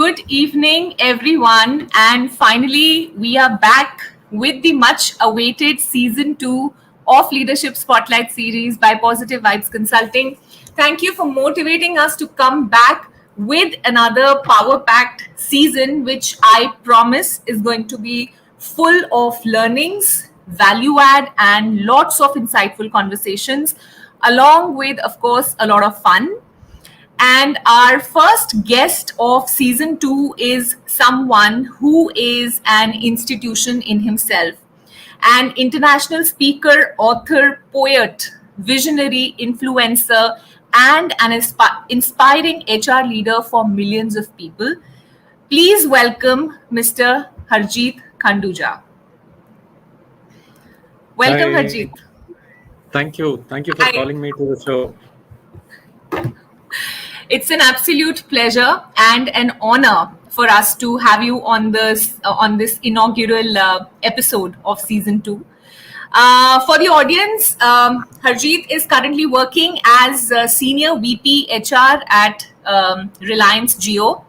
Good evening, everyone. And finally, we are back with the much awaited season 2 of Leadership Spotlight series by Positive Vibes Consulting. Thank you for motivating us to come back with another power packed season, which I promise is going to be full of learnings, value add, and lots of insightful conversations, along with, of course, a lot of fun. And our first guest of season 2 is someone who is an institution in himself, an international speaker, author, poet, visionary, influencer, and an inspiring HR leader for millions of people. Please welcome Mr. Harjeet Khanduja. Welcome, Hi, Harjeet. thank you. Thank you for I, calling me to the show. It's an absolute pleasure and an honor for us to have you on this inaugural episode of season 2. For the audience, Harjeet is currently working as senior VP HR at Reliance Jio.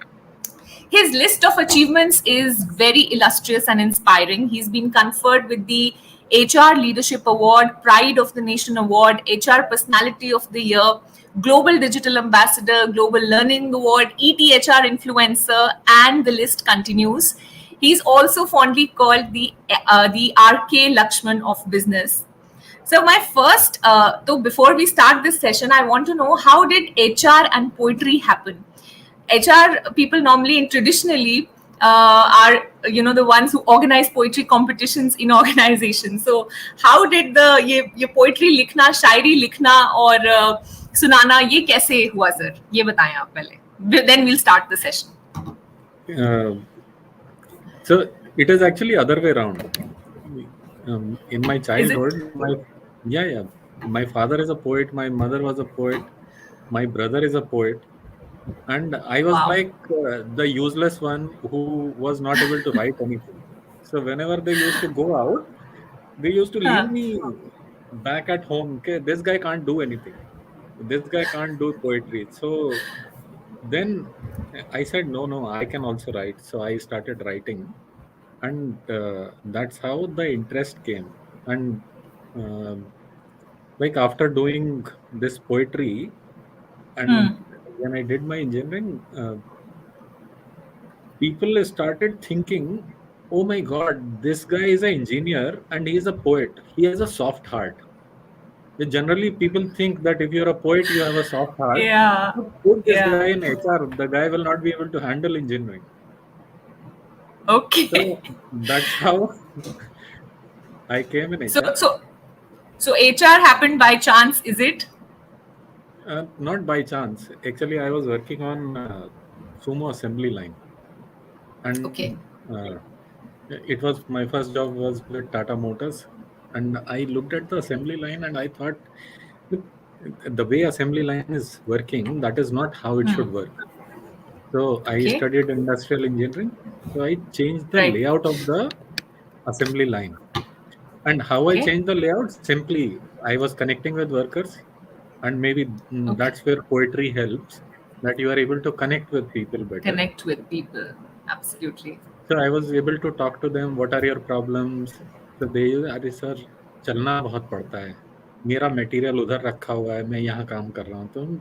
His list of achievements is very illustrious and inspiring. He's been conferred with the HR Leadership Award, Pride of the Nation Award, HR Personality of the Year, Global Digital Ambassador, Global Learning Award, ETHR Influencer, and the list continues. He's also fondly called the RK Lakshman of business. So my first, so before we start this session, I want to know, how did HR and poetry happen? HR people normally traditionally are the ones who organize poetry competitions in organizations. So how did ये poetry लिखना, शायरी लिखना और सुनाना ये कैसे हुआ sir? ये बताएं आप पहले. Then we'll start the session. So it is actually other way around. In my Is it? childhood, my father is a poet, my mother was a poet, my brother is a poet, and I was Wow. like the useless one who was not able to write anything. So whenever they used to go out, they used to leave me back at home. Okay, this guy can't do anything. This guy can't do poetry. So then I said, no, I can also write. So I started writing, and that's how the interest came. And um like after doing this poetry, and when I did my engineering, people started thinking, oh my God, this guy is an engineer and he is a poet. He has a soft heart. Generally, people think that if you're a poet, you have a soft heart. Yeah. So put this guy Yeah. in HR, the guy will not be able to handle engineering. Okay. So that's how I came in So HR. so so HR happened by chance, is it? Not by chance. Actually, I was working on sumo assembly line, Okay. and it was my first job was with Tata Motors, and I looked at the assembly line and I thought, look, the way assembly line is working, that is not how it should work. So I Okay. studied industrial engineering. So I changed the Right. layout of the assembly line. And how I Okay. changed the layout? Simply, I was connecting with workers, and maybe Okay. that's where poetry helps, that you are able to connect with people better. Connect with people. Absolutely. So I was able to talk to them. What are your problems? So they, अरे sir चलना बहुत पड़ता है. मेरा material उधर रखा हुआ है. मैं यहाँ काम कर रहा हूँ. तो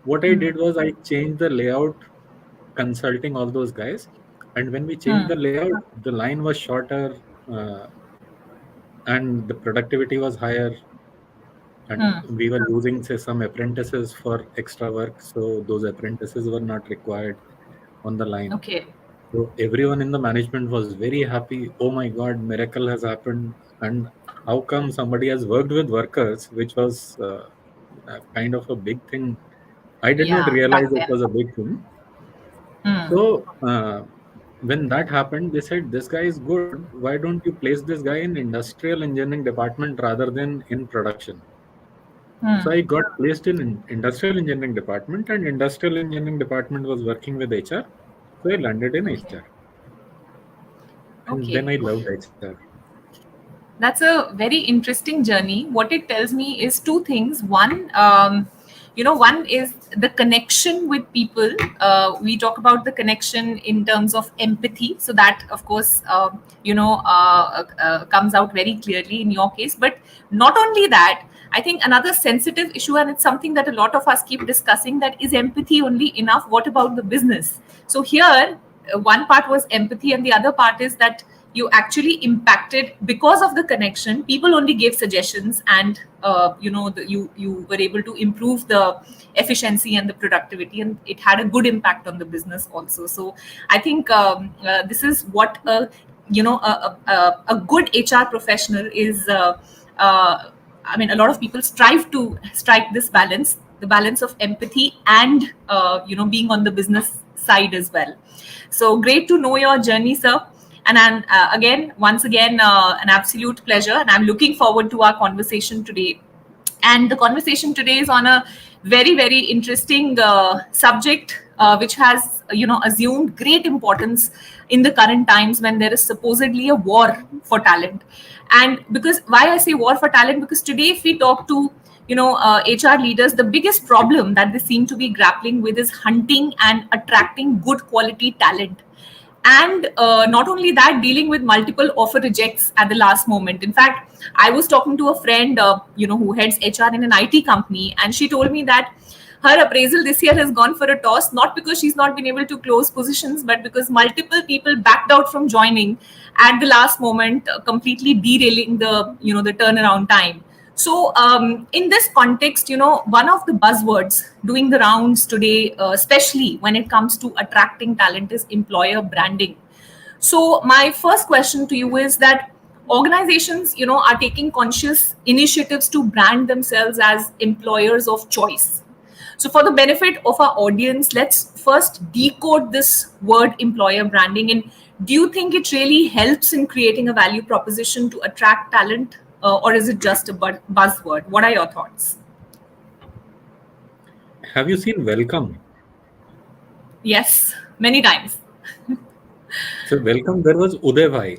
what I did was I changed the layout, consulting all those guys. And when we changed the layout, the line was shorter, uh, and the productivity was higher. And we were losing, say, some apprentices for extra work. So those apprentices were not required on the line. Okay. So everyone in the management was very happy. Oh my God, miracle has happened. And how come somebody has worked with workers, which was kind of a big thing. I did not Yeah. realize Back it then. was a big thing. So when that happened, they said, this guy is good. Why don't you place this guy in industrial engineering department rather than in production? So I got placed in industrial engineering department, and industrial engineering department was working with HR. So I landed in Okay. HR, and Okay. then I loved HR. That's a very interesting journey. What it tells me is two things. One, one is the connection with people. We talk about the connection in terms of empathy, so that of course comes out very clearly in your case. But not only that, I think another sensitive issue, and it's something that a lot of us keep discussing, that is empathy only enough? What about the business? So here, one part was empathy, and the other part is that you actually impacted because of the connection. People only gave suggestions, and you were able to improve the efficiency and the productivity, and it had a good impact on the business also. So I think this is what a good HR professional is. I mean, a lot of people strive to strike this balance, the balance of empathy and being on the business side as well. So great to know your journey, sir. And again, once again, an absolute pleasure. And I'm looking forward to our conversation today. And the conversation today is on a very, very interesting subject, which has, assumed great importance in the current times when there is supposedly a war for talent. And because why I say war for talent, because today, if we talk to HR leaders, the biggest problem that they seem to be grappling with is hunting and attracting good quality talent. And not only that, dealing with multiple offer rejects at the last moment. In fact, I was talking to a friend who heads HR in an IT company, and she told me that her appraisal this year has gone for a toss, not because she's not been able to close positions, but because multiple people backed out from joining at the last moment, completely derailing the turnaround time. So, in this context, one of the buzzwords doing the rounds today, especially when it comes to attracting talent, is employer branding. So, my first question to you is that organizations, are taking conscious initiatives to brand themselves as employers of choice. So, for the benefit of our audience, let's first decode this word employer branding. And do you think it really helps in creating a value proposition to attract talent, or is it just a buzzword? What are your thoughts? Have you seen Welcome? Yes, many times. So Welcome, there was Uday Bhai,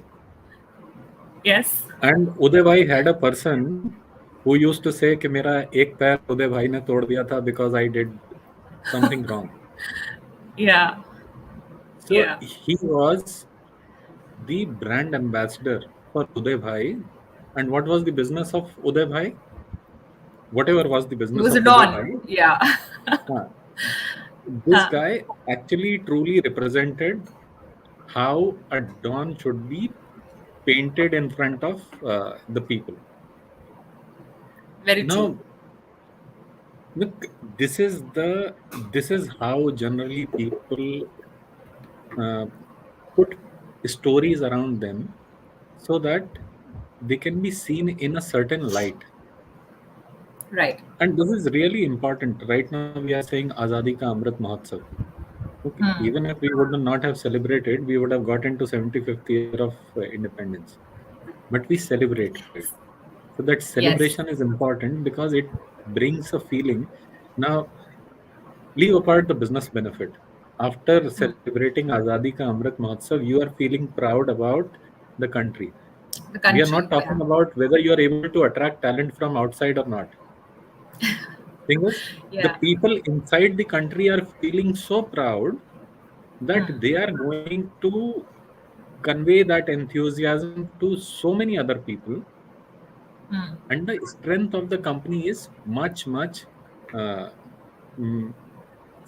Yes. and Uday Bhai had a person who used to say कि मेरा एक पैर उदय भाई ने तोड़ दिया था because I did something wrong. Yeah. So Yeah. he was the brand ambassador for Uday Bhai. And what was the business of Uday Bhai? Whatever was the He business was a of Uday don. Bhai, Yeah. uh, this guy actually truly represented how a don should be painted in front of the people. Very true. Now, look, this is how generally people uh, put stories around them so that they can be seen in a certain light. Right. And this is really important. Right now, we are saying Azadi Ka Amrit Mahotsav. Okay. Even if we would not have celebrated, we would have got into 75th year of independence. But we celebrated. So that Yes. celebration is important because it brings a feeling. Now, leave apart the business benefit. After celebrating Azadi Ka Amrit Mahotsav, you are feeling proud about the country. The We are country. not Yeah. talking about whether you are able to attract talent from outside or not. Thing is, the Yeah. people inside the country are feeling so proud that they are going to convey that enthusiasm to so many other people, and the strength of the company is much uh, mm,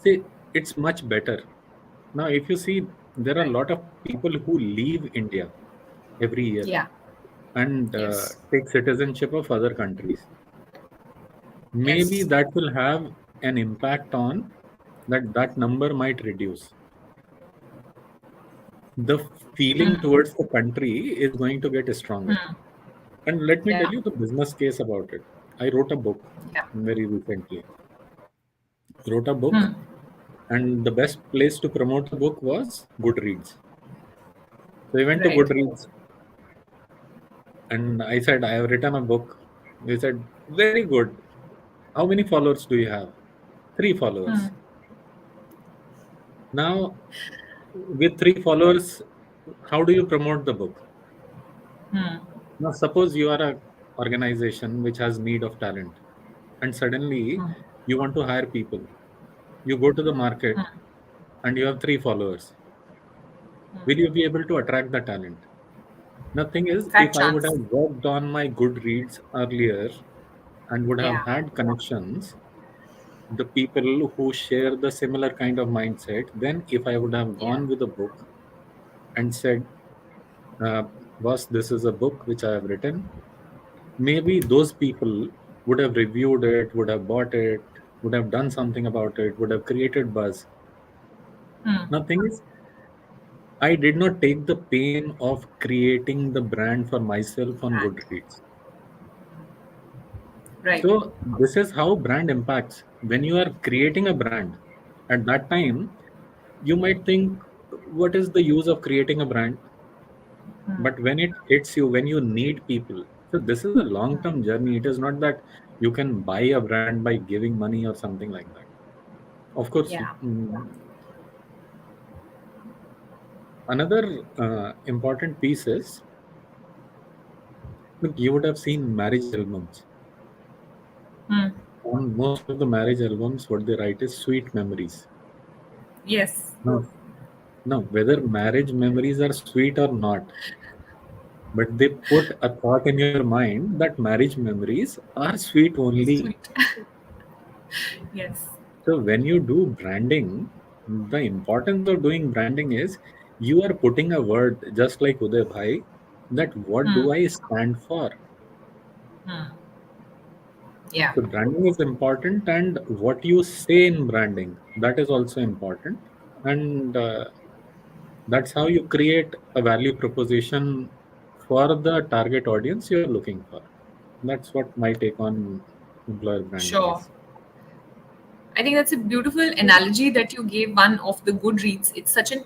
say it's much better. Now if you see, there are a Right. lot of people who leave India every year Yeah. and Yes. take citizenship of other countries. Maybe Yes. that will have an impact on that number might reduce. The feeling towards the country is going to get stronger. And let me tell Yeah. you the business case about it. I wrote a book Yeah. very recently. Wrote a book, and the best place to promote the book was Goodreads. So I went to Right. Goodreads and I said, I have written a book. They said, very good. How many followers do you have? 3 followers. Now, with 3 followers, how do you promote the book? Now, suppose you are a organization which has need of talent, and suddenly You want to hire people. You go to the market and you have 3 followers. Will you be able to attract the talent? Nothing is, Fat if I would chance. have worked on my good reads earlier and would have Yeah. had connections, the people who share the similar kind of mindset, then if I would have Yeah. gone with a book and said, uh, boss, this is a book which I have written, maybe those people would have reviewed it, would have bought it, would have done something about it, would have created buzz. Nothing is, I did not take the pain of creating the brand for myself on Brand. Goodreads. Right. So this is how brand impacts. When you are creating a brand, at that time, you might think, what is the use of creating a brand? But when it hits you, when you need people, so this is a long-term journey. It is not that you can buy a brand by giving money or something like that. Of course, Yeah. another important piece is, look, you would have seen marriage albums. Hmm. On most of the marriage albums, what they write is sweet memories. Yes. No, no, whether marriage memories are sweet or not, but they put a thought in your mind that marriage memories are sweet only. Sweet. Yes. So when you do branding, the importance of doing branding is you are putting a word just like Uday Bhai, that what do I stand for? Yeah. So branding is important, and what you say in branding, that is also important. And that's how you create a value proposition for the target audience you're looking for. That's what my take on employer branding Sure. is. I think that's a beautiful analogy that you gave one of the good reads. It's such an,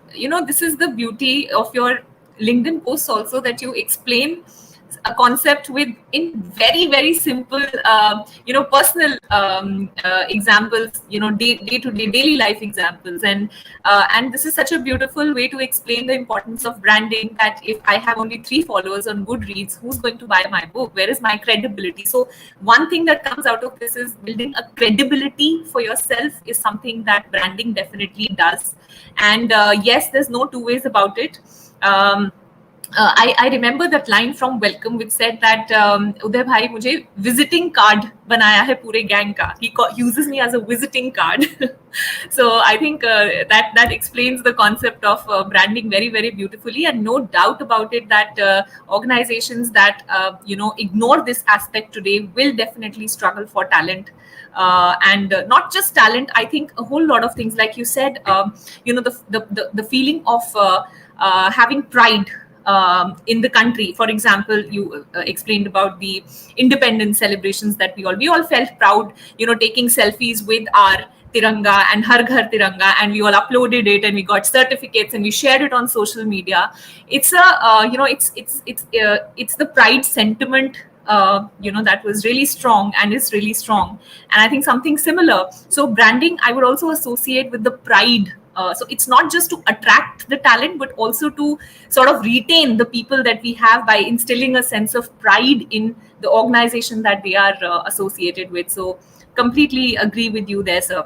this is the beauty of your LinkedIn posts also, that you explain a concept with in very, very simple, personal examples, day to day, daily life examples. And this is such a beautiful way to explain the importance of branding, that if I have only 3 followers on Goodreads, who's going to buy my book? Where is my credibility? So one thing that comes out of this is building a credibility for yourself is something that branding definitely does. And yes, there's no two ways about it. I remember that line from Welcome which said that Uday bhai मुझे visiting card बनाया है पूरे gang का. Uses me as a visiting card. So I think that explains the concept of branding very, very beautifully, and no doubt about it that organizations that ignore this aspect today will definitely struggle for talent. And not just talent, I think a whole lot of things, like you said, the feeling of having pride in the country. For example, you explained about the independence celebrations that we all felt proud, taking selfies with our tiranga and har ghar tiranga, and we all uploaded it and we got certificates and we shared it on social media. It's a it's the pride sentiment, that was really strong and is really strong. And I think something similar, so branding I would also associate with the pride. So it's not just to attract the talent, but also to sort of retain the people that we have by instilling a sense of pride in the organization that they are associated with. So completely agree with you there, sir.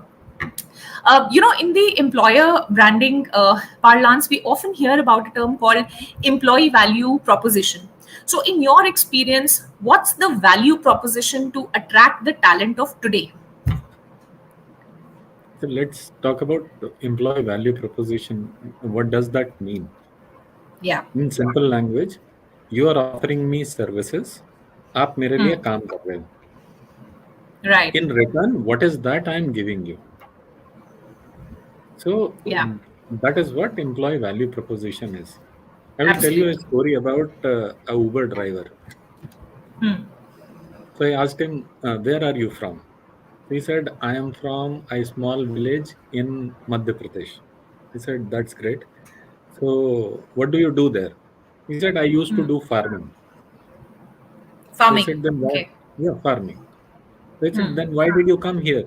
In the employer branding parlance, we often hear about a term called employee value proposition. So, in your experience, what's the value proposition to attract the talent of today? So let's talk about the employee value proposition. What does that mean? Yeah. In simple language, you are offering me services. आप मेरे लिए Hmm. काम कर रहे हो. Right. In return, what is that I am giving you? So Yeah. that is what employee value proposition is. I will tell you a Absolutely. story about a Uber driver. Hmm. So I asked him, "Where are you from?" He said, "I am from a small village in Madhya Pradesh." He said, "That's great. So what do you do there?" He said, "I used to do farming." So I Farming. said, "Then why?" Okay. Yeah, farming. So I said, Hmm. "Then why did you come here?"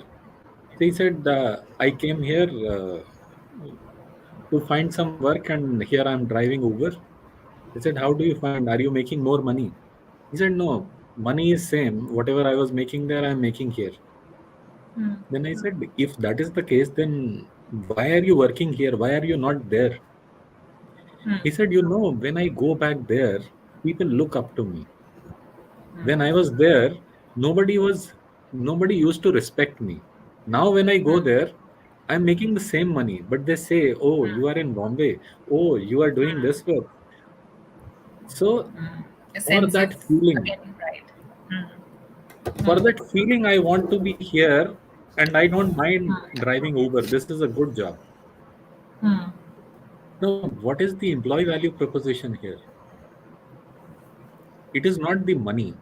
So he said, "I came here to find some work, and here I'm driving Uber." I said, "How do you find? Are you making more money?" He said, "No, money is same. Whatever I was making there, I'm making here." Then I said, if that is the case, then why are you working here? Why are you not there? He said, when I go back there, people look up to me. When I was there, nobody used to respect me. Now when I go there, I'm making the same money, but they say, "Oh, you are in Bombay. Oh, you are doing this work." So A for sense that of feeling, again pride. I want to be here, and I don't mind driving Uber. This is a good job. Now, what is the employee value proposition here? It is not the money.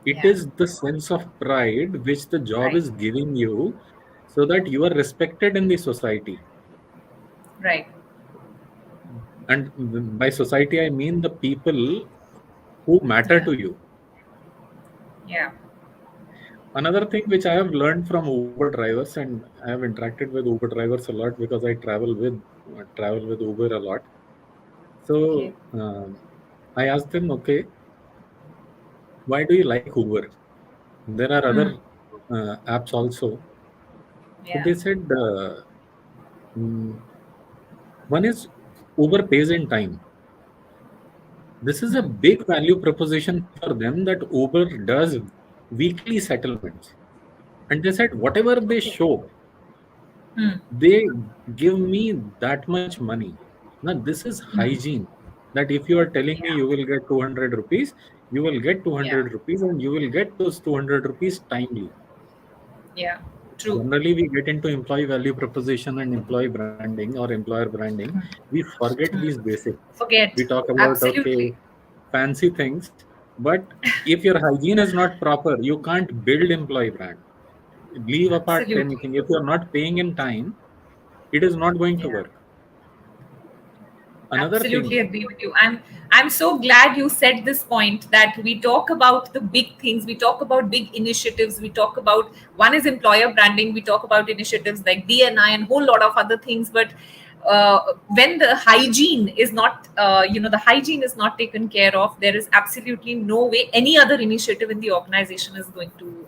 It Yeah. is the sense of pride which the job Right. is giving you so that you are respected in the society. Right. And by society, I mean the people who matter Yeah. to you. Yeah. Another thing which I have learned from Uber drivers, and I have interacted with Uber drivers a lot because I travel with Uber a lot. Okay. So I asked them, okay, why do you like Uber? There are other apps also. So Yeah. they said, mm, one is Uber pays in time. This is a big value proposition for them that Uber does weekly settlements. And they said, whatever they Okay. show, they give me that much money. Now, this is hygiene. That if you are telling me Yeah. you will get 200 rupees, you will get Yeah. 200 rupees and you will get those 200 rupees timely. Yeah. True. Generally, we get into employee value proposition and employee branding or employer branding. We forget these basics. We Forget. talk about, okay, Absolutely. fancy things, but if your hygiene is not proper, you can't build employee brand. Leave apart Absolutely. anything. If you're not paying in time, it is not going to Yeah. work. Another Absolutely thing, agree with you. I'm so glad you said this point that we talk about the big things, we talk about big initiatives, we talk about one is employer branding, we talk about initiatives like DNI and whole lot of other things, but when the hygiene is not the hygiene is not taken care of, there is absolutely no way any other initiative in the organization is going to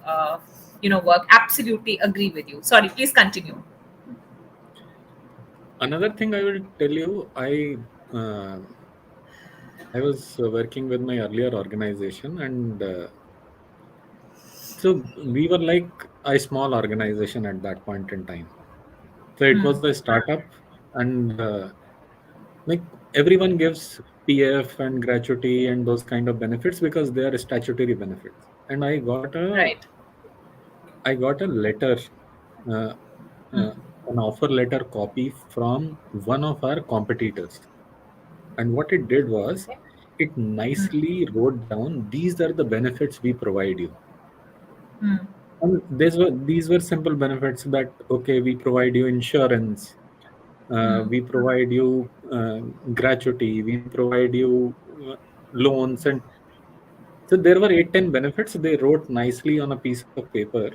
work. Absolutely agree with you. Sorry, please continue. another thing I will tell you, I was working with my earlier organization, and so we were like a small organization at that point in time. So it was a startup, and like everyone gives PF and gratuity and those kind of benefits because they are statutory benefits. And Right. I got a letter, uh, uh, an offer letter copy from one of our competitors. And what it did was, it nicely wrote down, these are the benefits we provide you. And these were simple benefits that, okay, we provide you insurance, we provide you gratuity, we provide you loans, and so there were 8-10 benefits they wrote nicely on a piece of paper.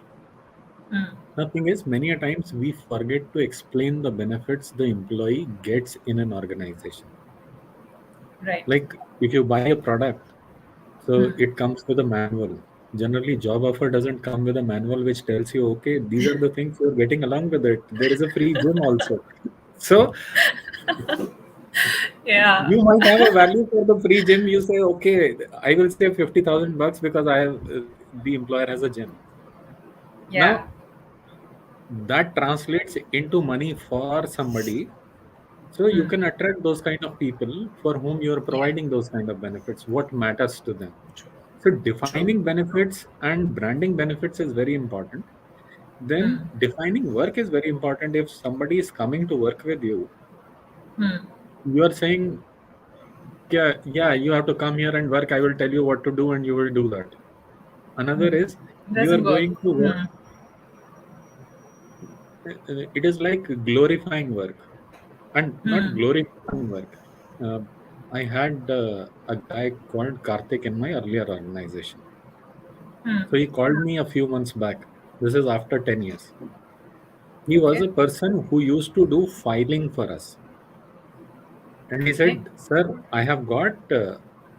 Nothing is, many a times we forget to explain the benefits the employee gets in an organization. Right. Like if you buy a product, so it comes with a manual. Generally, job offer doesn't come with a manual which tells you, okay, these are the things you're getting along with it. There is a free gym also. So Yeah. you might have a value for the free gym. You say, okay, I will save 50,000 bucks because I have the employer has a gym. Yeah. Now that translates into money for somebody. So you can attract those kind of people for whom you are Yeah. providing those kind of benefits. What matters to them? So True. defining benefits and branding benefits is very important. Then defining work is very important. If somebody is coming to work with you, you are saying, yeah, you have to come here and work. I will tell you what to do, and you will do that. Another is you are Doesn't work. going to work. It is like glorifying work, and not glorifying work. Uh, I had a guy called Karthik in my earlier organization. So he called me a few months back. This is after 10 years. He was Okay. a person who used to do filing for us. And he Okay. said, "Sir, I have got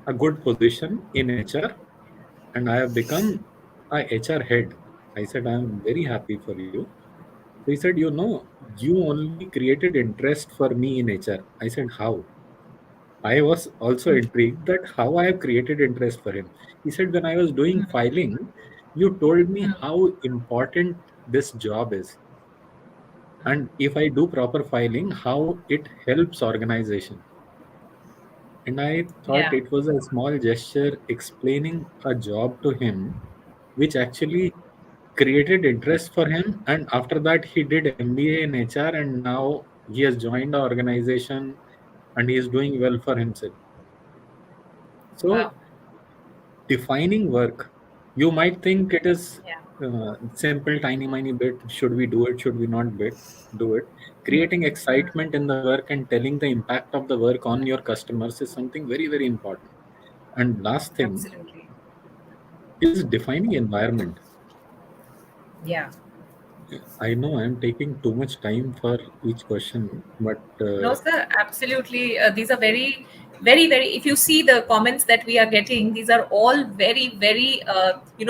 a good position in HR and I have become a HR head. I said, I'm very happy for you. So he said, you only created interest for me in HR. I said, how? I was also intrigued that how I have created interest for him. He said, when I was doing filing, you told me how important this job is. And if I do proper filing, how it helps organization. And I thought Yeah. it was a small gesture explaining a job to him, which actually created interest for him. And after that, he did MBA in HR, and now he has joined the organization and he is doing well for himself. Wow. So, defining work, you might think it is Yeah. simple, tiny, miny bit. Should we do it? Should we not do it? Creating excitement in the work and telling the impact of the work on your customers is something very, very important. And last thing Absolutely. is defining environment. Yeah. I know I'm taking too much time for each question, but No, sir, absolutely. These are very, very, very. If you see the comments that we are getting, these are all very, very,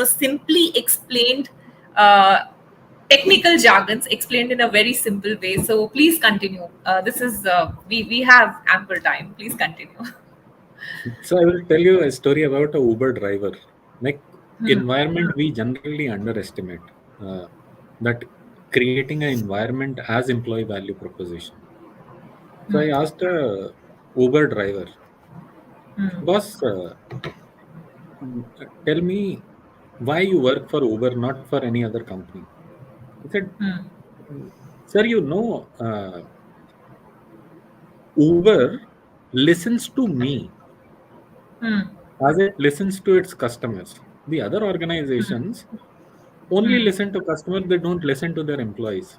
simply explained, uh, technical jargons explained in a very simple way. So please continue. This is we have ample time. Please continue. so I will tell you a story about a Uber driver. Like Hmm. environment, we generally underestimate uh, that creating an environment as employee value proposition. So I Hmm. asked a Uber driver, Hmm. boss, tell me why you work for Uber, not for any other company. He said, Hmm. sir, Uber listens to me Hmm. as it listens to its customers. The other organizations only Hmm. listen to customers, they don't listen to their employees,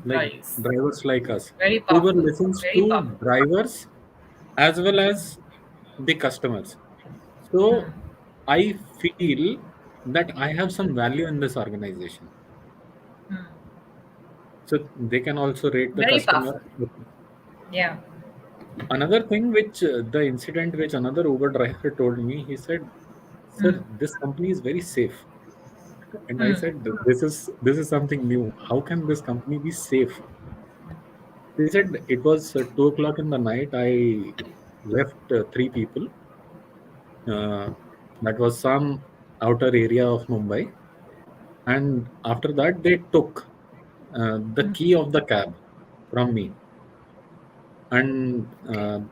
like Employees. drivers like us. Very Uber powerful. listens Very to powerful. drivers as well as the customers. So I feel that I have some value in this organization. So they can also rate the Very customer. powerful. Yeah. Another thing which the incident which another Uber driver told me, he said, "Sir, this company is very safe." And I said, "This is something new. How can this company be safe?" He said it was 2 o'clock in the night. I left three people. Uh, that was some outer area of Mumbai, and after that they took the key of the cab from me, and Okay.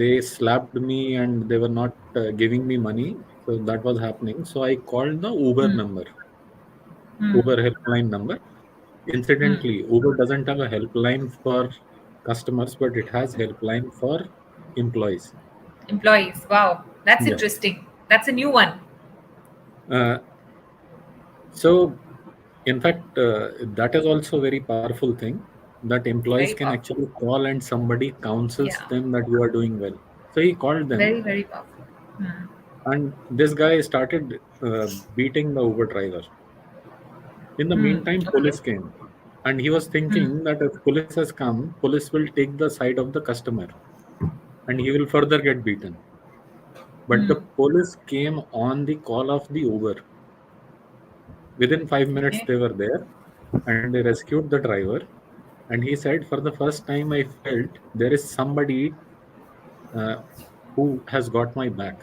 they slapped me, and they were not giving me money. So that was happening. So I called the Uber number, Uber helpline number. Incidentally, Uber doesn't have a helpline for customers, but it has helpline for employees. Employees. Wow. That's Yes. interesting. That's a new one. Uh, so, in fact, that is also a very powerful thing that employees Very can powerful. actually call and somebody counsels Yeah. them that you are doing well. So he called them, Very, very powerful. and this guy started beating the Uber driver. In the meantime, Okay. police came, and he was thinking that if police has come, police will take the side of the customer, and he will further get beaten. But the police came on the call of the Uber. Within 5 minutes, Okay. they were there, and they rescued the driver. And he said, for the first time, I felt there is somebody uh, who has got my back.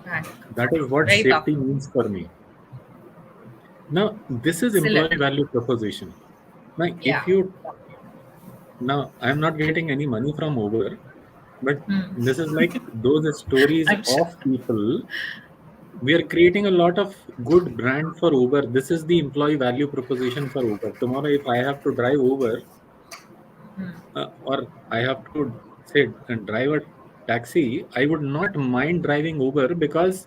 Back. That is what Very safety powerful. means for me. Now, this is Excellent. employee value proposition. Now, if Yeah. you now, I'm not getting any money from Uber, but this is like those stories I'm sure. of people. We are creating a lot of good brand for Uber. This is the employee value proposition for Uber. Tomorrow, if I have to drive Uber, or I have to say drive a taxi, I would not mind driving Uber because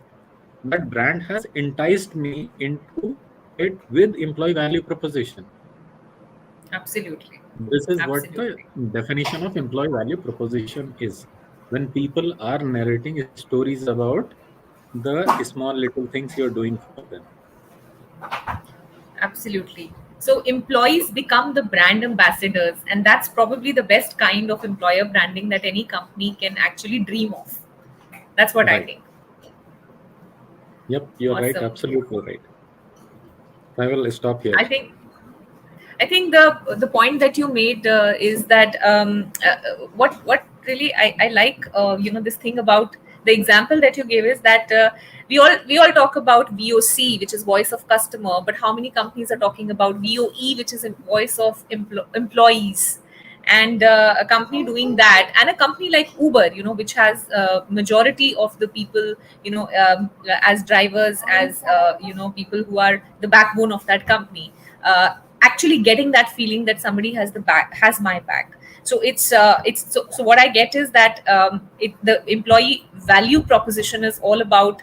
that brand has enticed me into it with employee value proposition. Absolutely. This is what the Absolutely. definition of employee value proposition is. When people are narrating stories about the small little things you're doing for them. Absolutely. So employees become the brand ambassadors, and that's probably the best kind of employer branding that any company can actually dream of. That's what I Right. think. Yep, you're right. Awesome. Absolutely right. I will stop here. I think I think the point that you made is that what really I like this thing about the example that you gave is that we all talk about VOC, which is voice of customer, but how many companies are talking about VOE, which is a voice of employees, and a company doing that, and a company like Uber, which has majority of the people, as drivers, as people who are the backbone of that company, actually getting that feeling that somebody has my back. So so what I get is that the employee value proposition is all about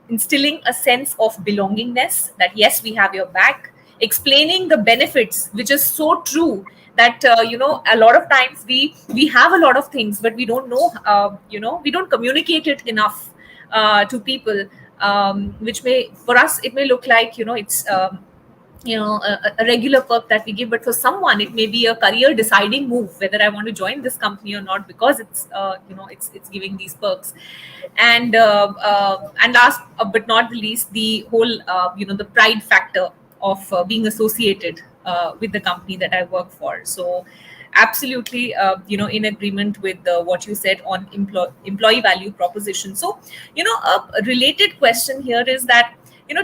instilling a sense of belongingness, that yes, we have your back, explaining the benefits, which is so true, that a lot of times we have a lot of things, but we don't know, we don't communicate it enough to people, which may, for us, it may look like, it's a regular perk that we give, but for someone it may be a career deciding move whether I want to join this company or not, because it's giving these perks. And last but not the least, the whole the pride factor of being associated with the company that I work for. So absolutely, in agreement with what you said on employee value proposition. So a related question here is that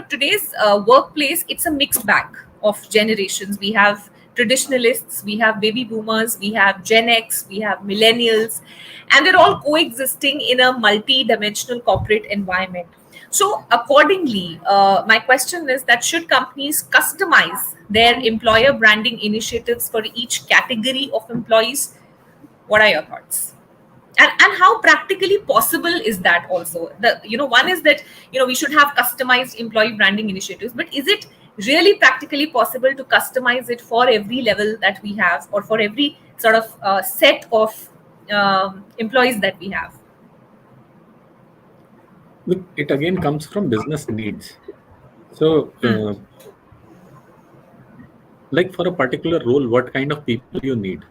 today's workplace, it's a mixed bag of generations. We have traditionalists, we have baby boomers, we have Gen X, we have millennials, and they're all coexisting in a multi-dimensional corporate environment. So accordingly, my question is that should companies customize their employer branding initiatives for each category of employees? What are your thoughts? And how practically possible is that? Also, the one is that we should have customized employee branding initiatives, but is it really practically possible to customize it for every level that we have, or for every sort of set of employees that we have? Look, it again comes from business needs. So, like for a particular role, what kind of people you need?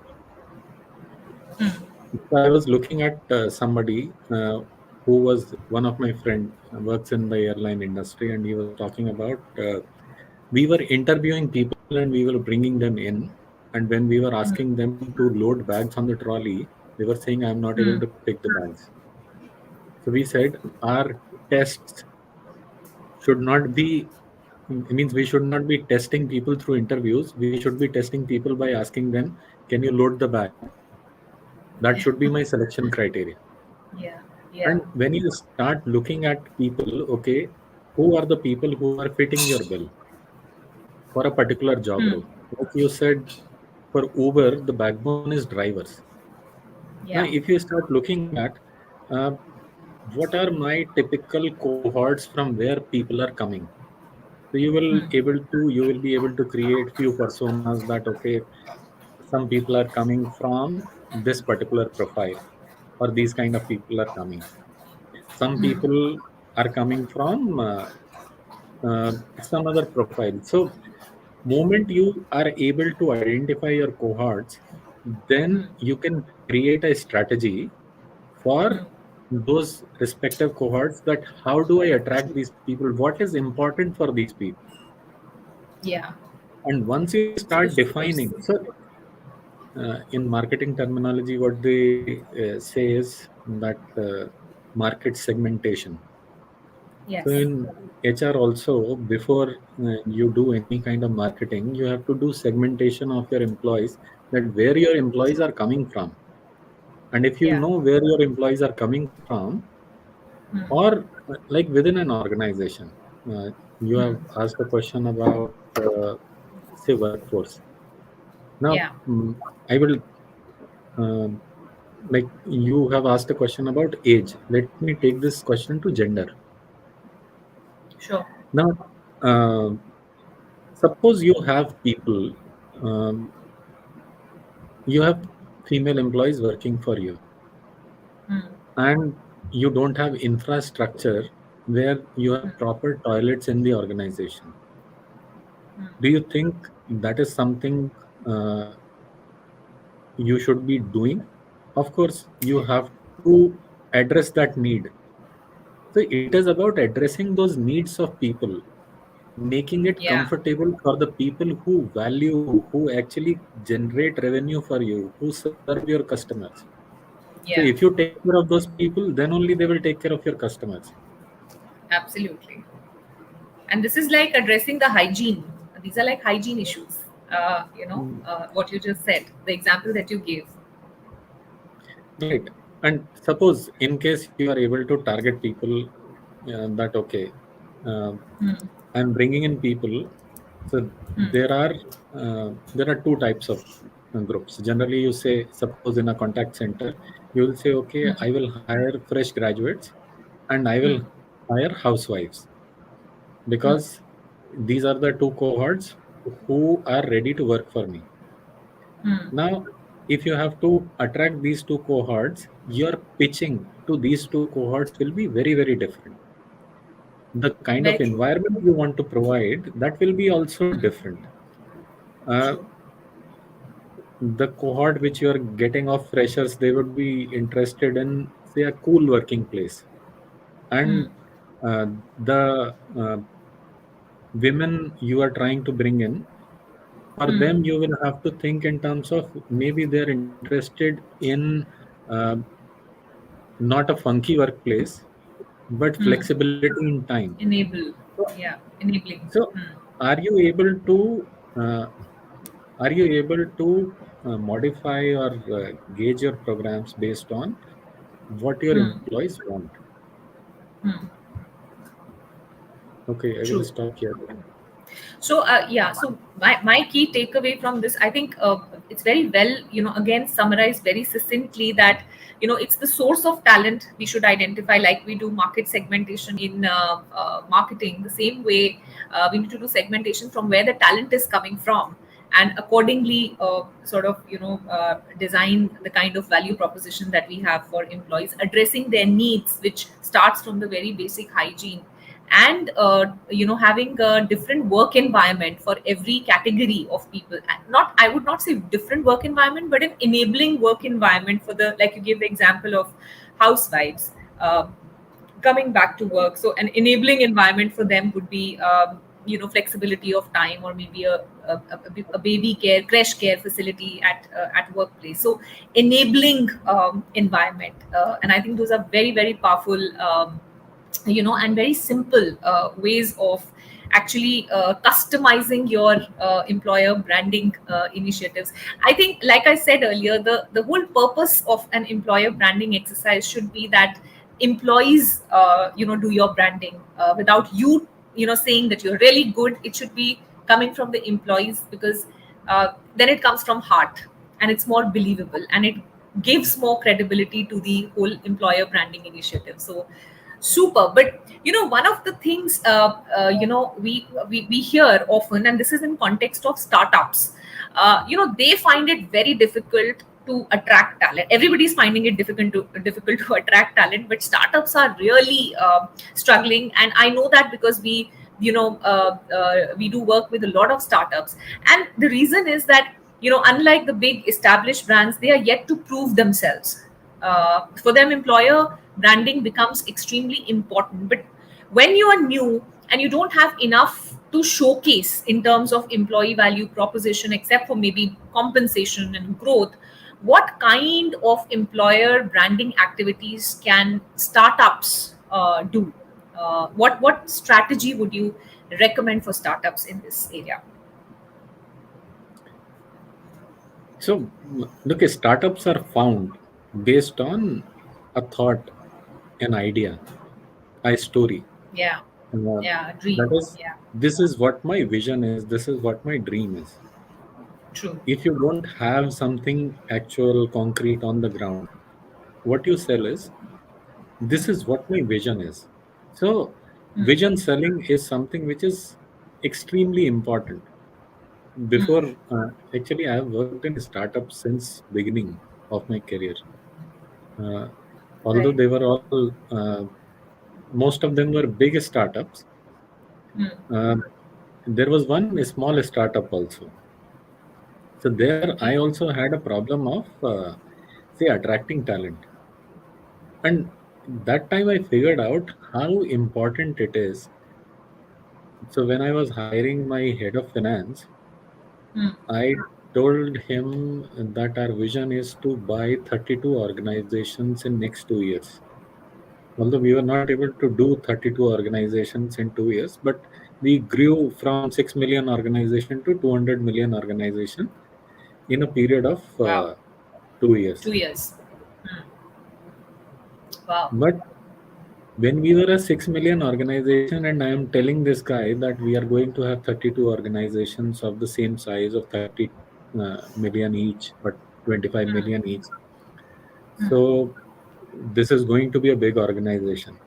So I was looking at somebody who was one of my friend, works in the airline industry, and he was talking about we were interviewing people and we were bringing them in, and when we were asking them to load bags on the trolley, they were saying, "I'm not able to pick the bags." So we said our tests should not be. It means we should not be testing people through interviews. We should be testing people by asking them, "Can you load the bag?" That should be my selection criteria. Yeah, yeah. And when you start looking at people, okay, who are the people who are fitting your bill for a particular job role? Like you said, for Uber, the backbone is drivers. Now, Yeah. if you start looking at uh, what are my typical cohorts from where people are coming, so you will be able to create few personas that okay, some people are coming from this particular profile, or these kind of people are coming. Some people are coming from some other profile. So, moment you are able to identify your cohorts, then you can create a strategy for those respective cohorts. That how do I attract these people? What is important for these people? Yeah. And once you start Of defining, course. so in marketing terminology, what they say is that market segmentation. So Yes. in HR also, before you do any kind of marketing, you have to do segmentation of your employees, that where your employees are coming from. And if you Yeah. know where your employees are coming from, or like within an organization, you have asked a question about, say, workforce. Now, Yeah. I will, um, like you have asked a question about age. Let me take this question to gender. Sure. Now, suppose you have people, um, you have female employees working for you, and you don't have infrastructure where you have proper toilets in the organization. Do you think that is something you should be doing? Of course, you have to address that need. So it is about addressing those needs of people. making it Yeah. comfortable for the people who value, who actually generate revenue for you, who serve your customers. So if Yeah. you take care of those people, then only they will take care of your customers. Absolutely. And this is like addressing the hygiene. These are like hygiene issues. What you just said, the example that you gave. Right. And suppose in case you are able to target people, that okay, uh, Hmm. I'm bringing in people. So Hmm. there are two types of groups. Generally, you say, suppose in a contact center, you will say, okay, Hmm. I will hire fresh graduates and I will Hmm. hire housewives, Hmm. because these are the two cohorts who are ready to work for me. Hmm. Now, if you have to attract these two cohorts, your pitching to these two cohorts will be very, very different. The kind of Very true. environment you want to provide, that will be also different. Uh, True. the cohort which you are getting of freshers, they would be interested in, say, a cool working place. Hmm. And the women you are trying to bring in, for Hmm. them, you will have to think in terms of maybe they're interested in uh, not a funky workplace, but Hmm. flexibility in time. Enable. So, Yeah. Enabling. so Hmm. are you able to uh, modify or gauge your programs based on what your Hmm. employees want? Hmm. Okay, I will True. stop here. So my key takeaway from this, I think it's very well, again summarized very succinctly that, it's the source of talent we should identify, like we do market segmentation in marketing. The same way, we need to do segmentation from where the talent is coming from, and accordingly sort of, design the kind of value proposition that we have for employees, addressing their needs, which starts from the very basic hygiene, and having a different work environment for every category of people. And not, I would not say different work environment, but an enabling work environment for the, like you gave the example of housewives coming back to work. So an enabling environment for them would be flexibility of time, or maybe a baby care, crash care facility at workplace. So enabling environment, and I think those are very, very powerful, and very simple ways of actually customizing your employer branding initiatives. I think, like I said earlier, the whole purpose of an employer branding exercise should be that employees do your branding without you, saying that you're really good. It should be coming from the employees, because then it comes from heart, and it's more believable, and it gives more credibility to the whole employer branding initiative. So super. But one of the things we hear often, and this is in context of startups, they find it very difficult to attract talent. Everybody's finding it difficult to attract talent, but startups are really struggling. And I know that because we do work with a lot of startups, and the reason is that, unlike the big established brands, they are yet to prove themselves. For them, employer branding becomes extremely important. But when you are new and you don't have enough to showcase in terms of employee value proposition, except for maybe compensation and growth, what kind of employer branding activities can startups do? What strategy would you recommend for startups in this area? So, look, startups are found based on a thought, an idea, a story. Yeah, Uh, yeah, dream. that is, Yeah, this is what my vision is, this is what my dream is. true. If you don't have something actual, concrete on the ground, what you sell is, this is what my vision is. So, Hmm. vision selling is something which is extremely important. Before, actually, I have worked in startups since beginning of my career. Uh, although Right. they were all, most of them were big startups. Hmm. Uh, there was one small startup also. So there, I Okay. also had a problem of, say, attracting talent. And that time I figured out how important it is So when I was hiring my head of finance, Hmm. I told him that our vision is to buy 32 organizations in next 2 years. Although we were not able to do 32 organizations in 2 years, but we grew from 6 million organization to 200 million organization in a period of Wow. 2 years. 2 years. Hmm. Wow. But when we were a 6 million organization, and I am telling this guy that we are going to have 32 organizations of the same size of 30 million each, but 25 million each. So this is going to be a big organization.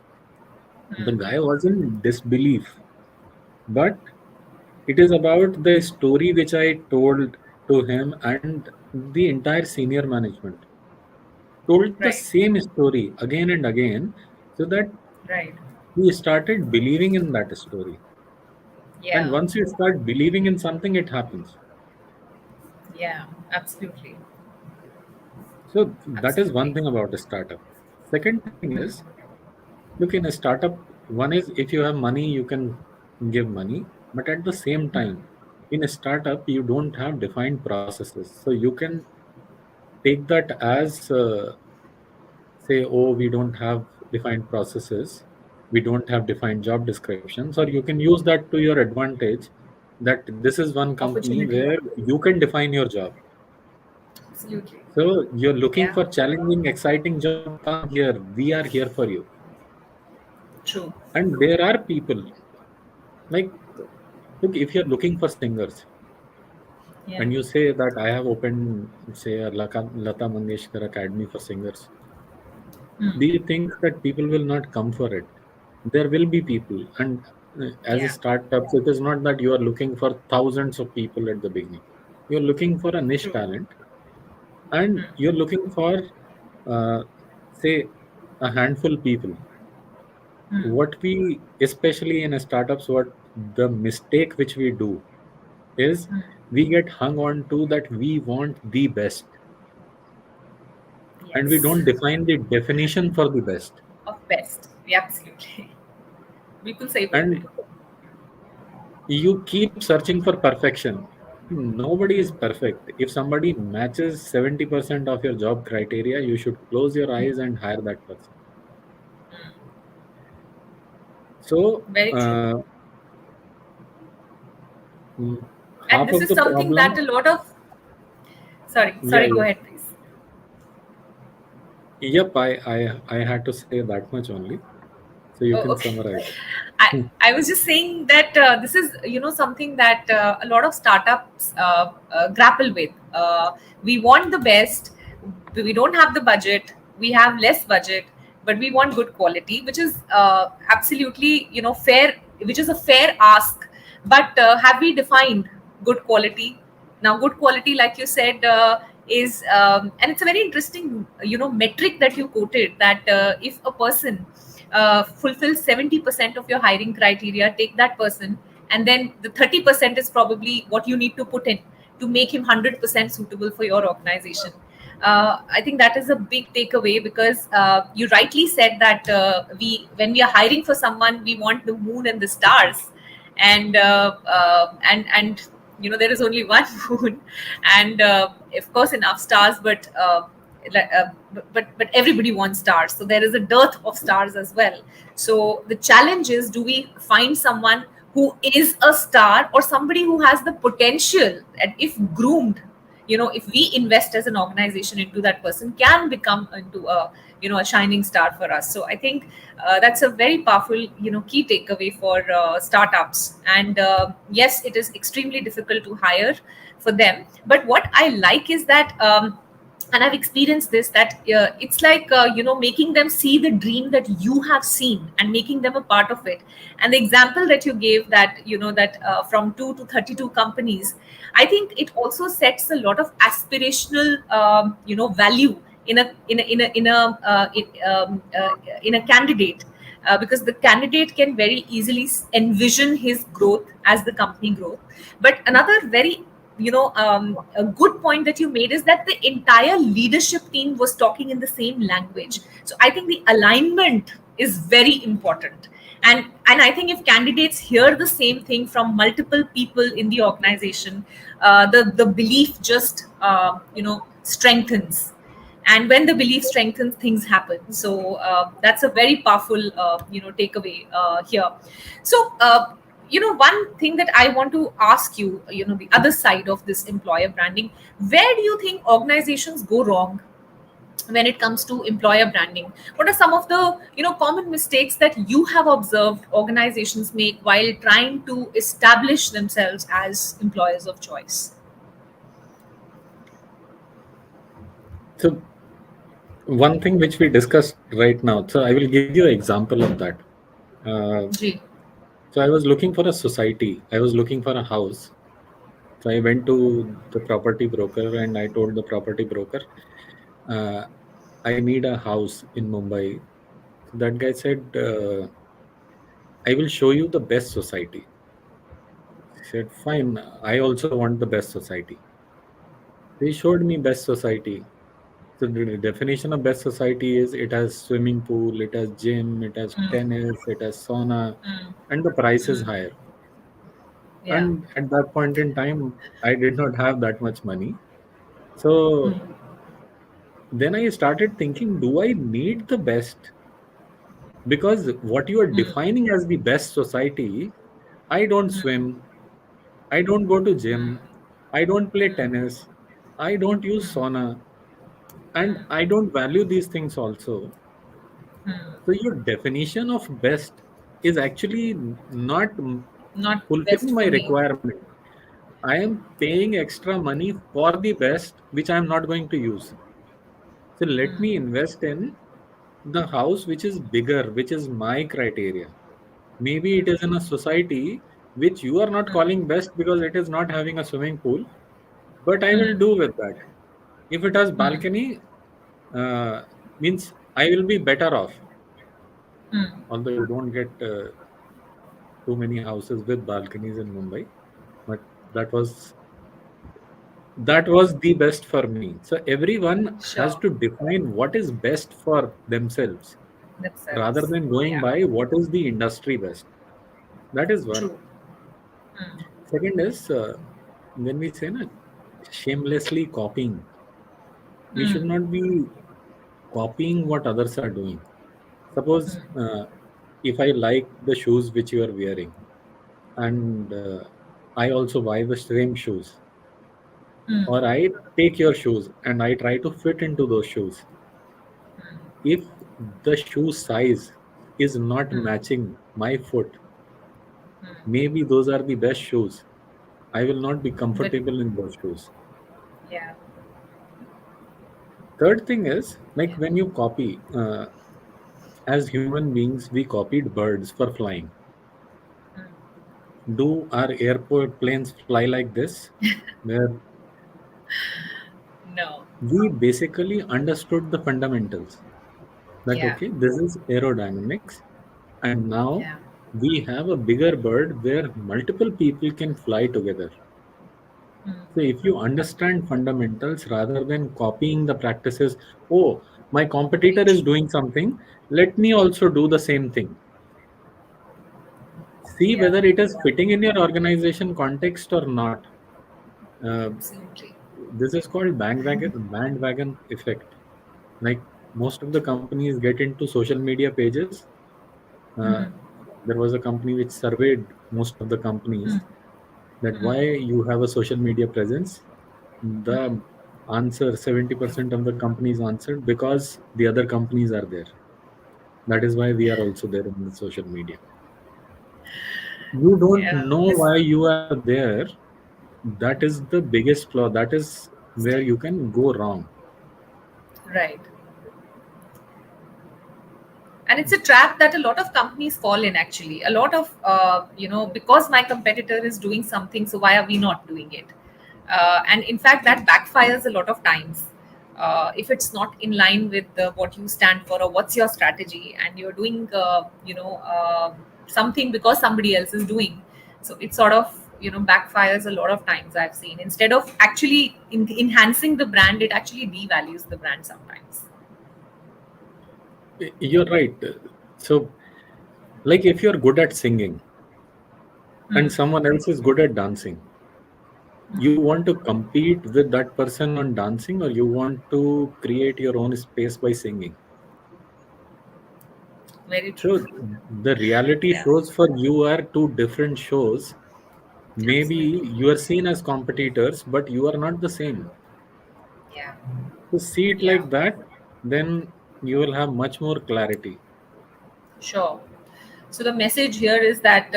The guy was in disbelief, but it is about the story which I told to him, and the entire senior management told the Right. same story again and again, so that Right. he started believing in that story. And Yeah. once you start believing in something, it happens. Yeah. Absolutely. So that is one Absolutely. thing about a startup. Second thing is, look, in a startup, one is if you have money, you can give money. But at the same time, in a startup, you don't have defined processes. So you can take that as say, oh, we don't have defined processes, we don't have defined job descriptions, or you can use that to your advantage, that this is one company Opportunity. where you can define your job. Absolutely. So you're looking Yeah. for challenging, exciting job, come here. We are here for you. True. And there are people like, look, if you're looking for singers Yeah. and you say that I have opened, say, a Lata Mangeshkar Academy for singers, do you think that people will not come for it? There will be people. And as a Yeah. startup, it is not that you are looking for thousands of people at the beginning. You're looking for a niche True. talent, and you're looking for, uh, say, a handful people. What we, especially in startups, what the mistake which we do is we get hung on to that we want the best, and we Yes. don't define the definition for the best. Of best. Yeah, absolutely. बिल्कुल सही बोल रहे And हैं. you keep searching for perfection. Nobody is perfect. If somebody matches 70% of your job criteria, you should close your eyes and hire that person. So, Very true. mm, And half this of is the something that problem, a lot of. Sorry. yeah, Sorry. Go yeah. ahead, please. Yep, I had to say that much only. So you Oh, can okay. summarize. I was just saying that this is something that a lot of startups grapple with. We want the best. We don't have the budget. We have less budget, but we want good quality, which is absolutely fair. Which is a fair ask. But have we defined good quality? Now, good quality, like you said, is and it's a very interesting metric that you quoted, that if a person fulfills 70% of your hiring criteria, take that person, and then the 30% is probably what you need to put in to make him 100% suitable for your organization. I think that is a big takeaway, because you rightly said that we when we are hiring for someone, we want the moon and the stars, and there is only one moon, and of course enough stars, but but everybody wants stars, so there is a dearth of stars as well. So the challenge is, do we find someone who is a star, or somebody who has the potential, and if groomed, if we invest as an organization into that person, can become into a shining star for us. So I think that's a very powerful key takeaway for startups. And yes, it is extremely difficult to hire for them, but what I like is that and I've experienced this, that it's like making them see the dream that you have seen and making them a part of it. And the example that you gave, that that from 2 to 32 companies, I think it also sets a lot of aspirational value in a in a candidate, because the candidate can very easily envision his growth as the company grows. But another very a good point that you made is that the entire leadership team was talking in the same language. So I think the alignment is very important. And I think if candidates hear the same thing from multiple people in the organization, the belief just strengthens. And when the belief strengthens, things happen. So that's a very powerful takeaway here. So one thing that I want to ask you, the other side of this employer branding, where do you think organizations go wrong when it comes to employer branding? What are some of the common mistakes that you have observed organizations make while trying to establish themselves as employers of choice? So one thing which we discussed right now. So I will give you an example of that. Uh, G. so I was looking for a society. I was looking for a house. So I went to the property broker and I told the property broker, uh, I need a house in Mumbai. So that guy said, I will show you the best society. I said, fine. I also want the best society. They showed me best society. So the definition of best society is it has swimming pool, it has gym, it has Mm, tennis, it has sauna, mm, and the price is mm. higher. Yeah. And at that point in time, I did not have that much money. So Mm, then I started thinking, do I need the best? Because what you are mm, defining as the best society, I don't swim, I don't go to gym, I don't play tennis, I don't use sauna, and I don't value these things also. So your definition of best is actually not not best fulfilling my for me. requirement. I am paying extra money for the best, which I am not going to use. So let me invest in the house which is bigger, which is my criteria. Maybe it is in a society which you are not calling best because it is not having a swimming pool, but I will do with that. If it has balcony, uh, means I will be better off. Although you don't get too many houses with balconies in Mumbai, but that was that was the best for me. So everyone has Sure. to define what is best for themselves rather Themselves. than going Yeah. by what is the industry best. That is one. True. Second is when we say na, shamelessly copying, we should not be copying what others are doing. Suppose if I like the shoes which you are wearing, and I also buy the same shoes, or I take your shoes and I try to fit into those shoes. If the shoe size is not matching my foot, maybe those are the best shoes. I will not be But comfortable in those shoes. yeah. Third thing is like Yeah. when you copy, as human beings, we copied birds for flying. Do our airport planes fly like this? Where No. we basically understood the fundamentals that Yeah. okay, this is aerodynamics, and now Yeah. we have a bigger bird where multiple people can fly together. So if you understand fundamentals rather than copying the practices, oh, my Very competitor is true. doing something, let me also do the same thing. See Yeah. whether it is fitting in your organization context or not. Uh, Absolutely. this is called bandwagon effect. Like most of the companies get into social media pages. Uh, there was a company which surveyed most of the companies that why you have a social media presence. The answer 70% of the companies answered because the other companies are there. That is why we are also there in the social media. You don't Yeah. know This why you are there. That is the biggest flaw. That is where you can go wrong. right. And it's a trap that a lot of companies fall in, actually. A lot of because my competitor is doing something, so why are we not doing it? And in fact, that backfires a lot of times. If it's not in line with what you stand for or what's your strategy, and you're doing something because somebody else is doing, so it sort of backfires a lot of times. I've seen, instead of actually enhancing the brand, it actually devalues the brand sometimes. You're right. So Like if you're good at singing and Hmm. someone else is good at dancing, you want to compete with that person on dancing, or you want to create your own space by singing? Very true. So the reality Yeah, shows for you are two different shows. Maybe absolutely. you are seen as competitors, but you are not the same. Yeah, To see it yeah. like that, then you will have much more clarity. Sure. So the message here is that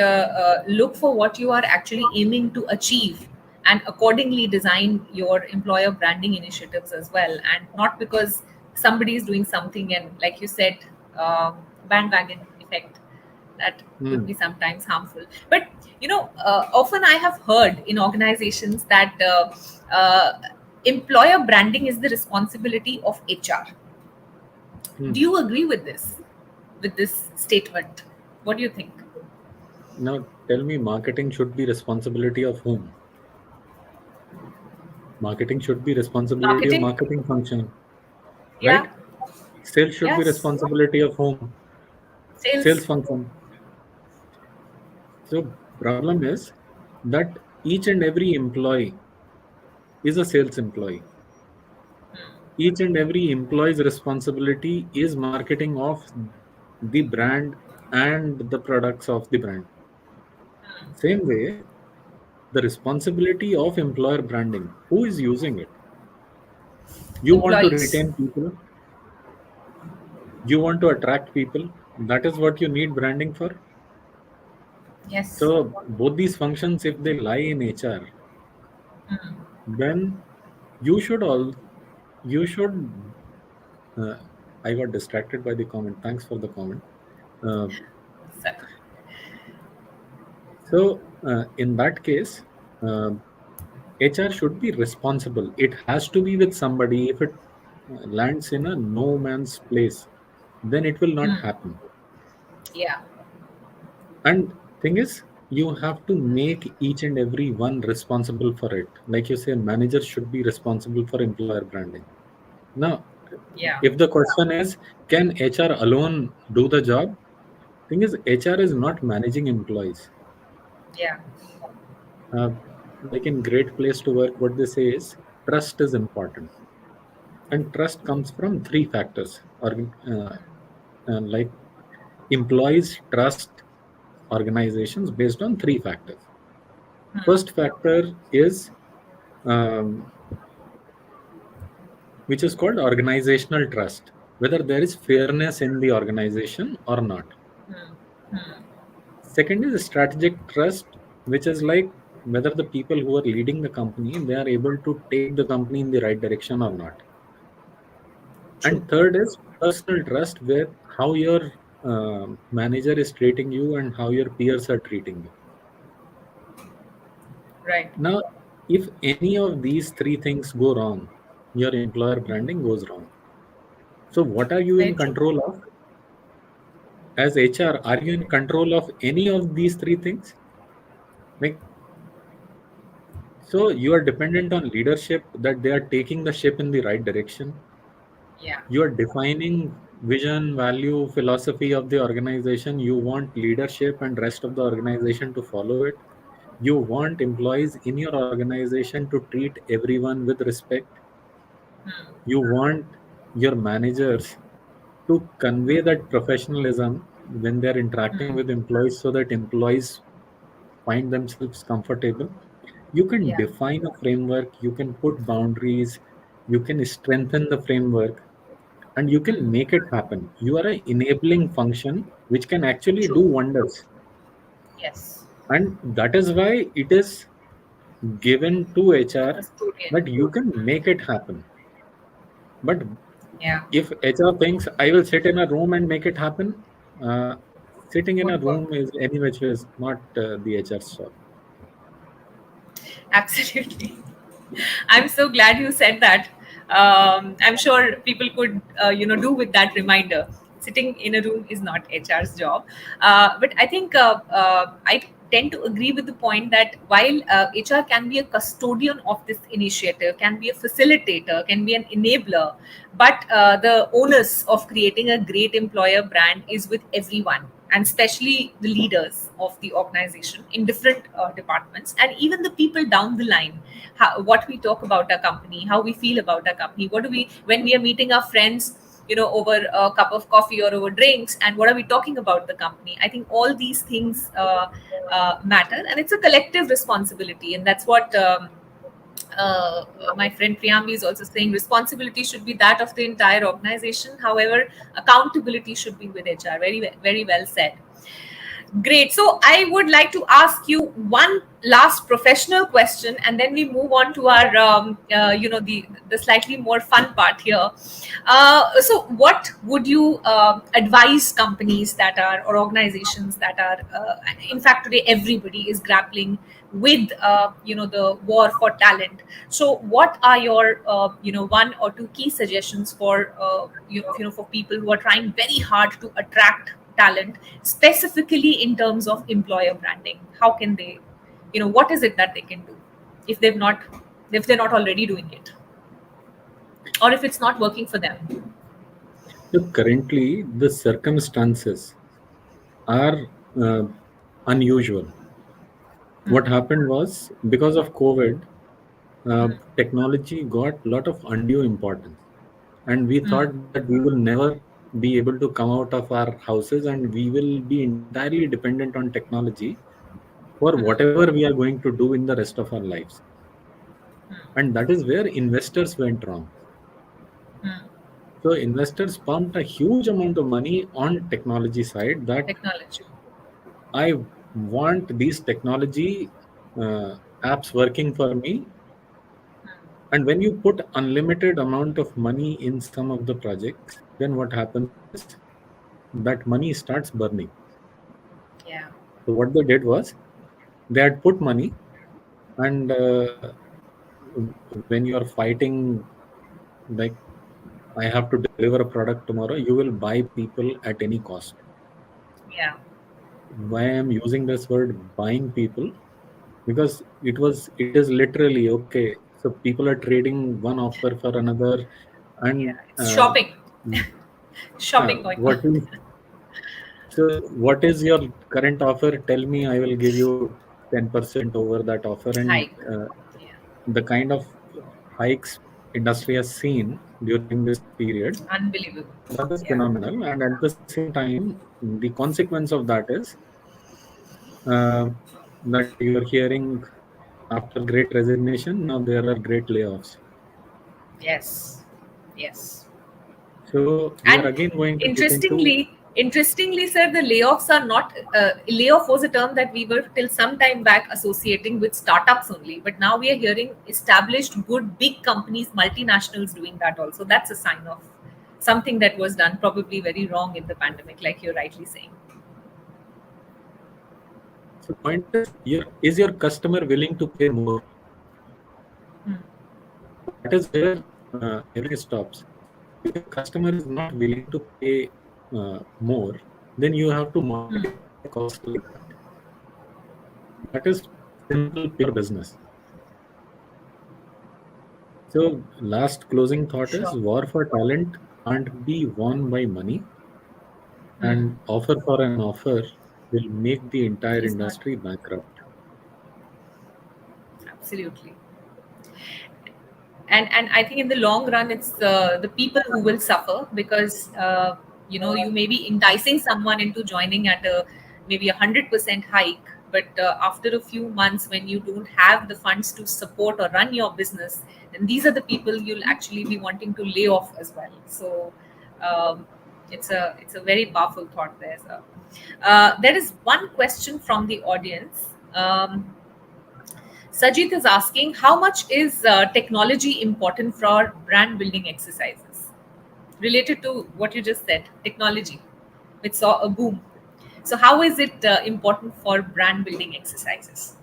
look for what you are actually aiming to achieve and accordingly design your employer branding initiatives as well. And not because somebody is doing something and, like you said, bandwagon effect that could Hmm. be sometimes harmful. But, often I have heard in organizations that employer branding is the responsibility of HR. Do Hmm. you agree with this statement? What do you think? Now tell me, marketing should be responsibility of whom? Marketing should be responsibility of Marketing? marketing function, Yeah. right? Sales should be Yes. responsibility of whom? Sales Sales. function. So problem is that each and every employee is a sales employee. Each and every employee's responsibility is marketing of the brand and the products of the brand. Same way, the responsibility of employer branding. Who is using it? You want to Employees. retain people, you want to attract people. That is what you need branding for. Yes. So both these functions, if they lie in HR, then you should all you should. Uh, I got distracted by the comment. Thanks for the comment. Uh, So, so in that case, HR should be responsible. It has to be with somebody. If it lands in a no man's place, then it will not happen. yeah. And thing is, you have to make each and every one responsible for it. Like you say, managers should be responsible for employer branding. Now, Yeah. if the question is, can HR alone do the job? Thing is, HR is not managing employees. Yeah. Uh, like in Great Place to Work, what they say is trust is important, and trust comes from three factors. Or like employees trust organizations based on three factors. First factor is which is called organizational trust, whether there is fairness in the organization or not. Second is strategic trust, which is like whether the people who are leading the company they are able to take the company in the right direction or not. True. And third is personal trust, where how your manager is treating you and how your peers are treating you. Right. Now, if any of these three things go wrong, your employer branding goes wrong. So, what are you Very in true. control of? As HR, are you in control of any of these three things? Like, so you are dependent on leadership that they are taking the ship in the right direction. Yeah. You are defining vision, value, philosophy of the organization. You want leadership and rest of the organization to follow it. You want employees in your organization to treat everyone with respect. You want your managers to convey that professionalism when they're interacting with employees so that employees find themselves comfortable. You can Yeah. define a framework, you can put boundaries, you can strengthen the framework, and you can make it happen. You are an enabling function which can actually do True. wonders. Yes. And that is why it is given to HR Custodian. that you can make it happen. But Yeah. if HR thinks I will sit in a room and make it happen, sitting in a Won't work. room is any which way is not the HR's job. Absolutely. I'm so glad you said that. I'm sure people could, do with that reminder. Sitting in a room is not HR's job. But I think I tend to agree with the point that while HR can be a custodian of this initiative, can be a facilitator, can be an enabler, but the onus of creating a great employer brand is with everyone. and especially the leaders of the organization in different departments, and even the people down the line, what we talk about our company, how we feel about our company, what do we, when we are meeting our friends, over a cup of coffee or over drinks, and what are we talking about the company. I think all these things matter, and it's a collective responsibility, and that's what my friend Priyambi is also saying, responsibility should be that of the entire organization. However, accountability should be with HR. Very well said. Great. So I would like to ask you one last professional question, and then we move on to our, the slightly more fun part here. So, what would you advise companies that are, or organizations that are, in fact, today everybody is grappling with, the war for talent. So, what are your, one or two key suggestions for, for people who are trying very hard to attract talent, specifically in terms of employer branding? How can they, what is it that they can do if they're not already doing it, or if it's not working for them? So currently, the circumstances are uh, unusual. What happened was, because of COVID, technology got a lot of undue importance, and we thought that we will never be able to come out of our houses, and we will be entirely dependent on technology for whatever we are going to do in the rest of our lives. And that is where investors went wrong. So investors pumped a huge amount of money on technology side, that Technology. I want these technology apps working for me. And when you put unlimited amount of money in some of the projects, then what happens is that money starts burning. Yeah. So what they did was, they had put money, and when you are fighting, like, I have to deliver a product tomorrow, you will buy people at any cost. Yeah. Why I'm using this word buying people? Because it is literally okay. So people are trading one offer for another, and Yeah. It's shopping. Shopping going what on. is so what is your current offer? Tell me, I will give you 10% over that offer. And Hike. Yeah. the kind of hikes industry has seen during this period, Unbelievable. that is Yeah. phenomenal. And at the same time, the consequence of that is uh, that you are hearing, after great resignation, now there are great layoffs. Yes. Yes. So we are And again going to get into. interestingly, sir, the layoffs are not, layoff was a term that we were till some time back associating with startups only. But now we are hearing established, good, big companies, multinationals doing that also. That's a sign of something that was done probably very wrong in the pandemic, like you're rightly saying. So point is, is your customer willing to pay more? So that is where everything stops. If your customer is not willing to pay more, then you have to monetize the cost like that. That is simple, pure business. So last closing thought is, Sure. war for talent can't be won by money, and offer for an offer will make the entire Is not. industry bankrupt. Absolutely. And I think in the long run, it's the people who will suffer, because you may be enticing someone into joining at a maybe 100% hike, but after a few months, when you don't have the funds to support or run your business, then these are the people you'll actually be wanting to lay off as well. So um, it's a very powerful thought there, sir. There is one question from the audience. Sajid is asking, how much is technology important for brand building exercises? Related to what you just said, technology, which saw a boom. So, how is it important for brand building exercises?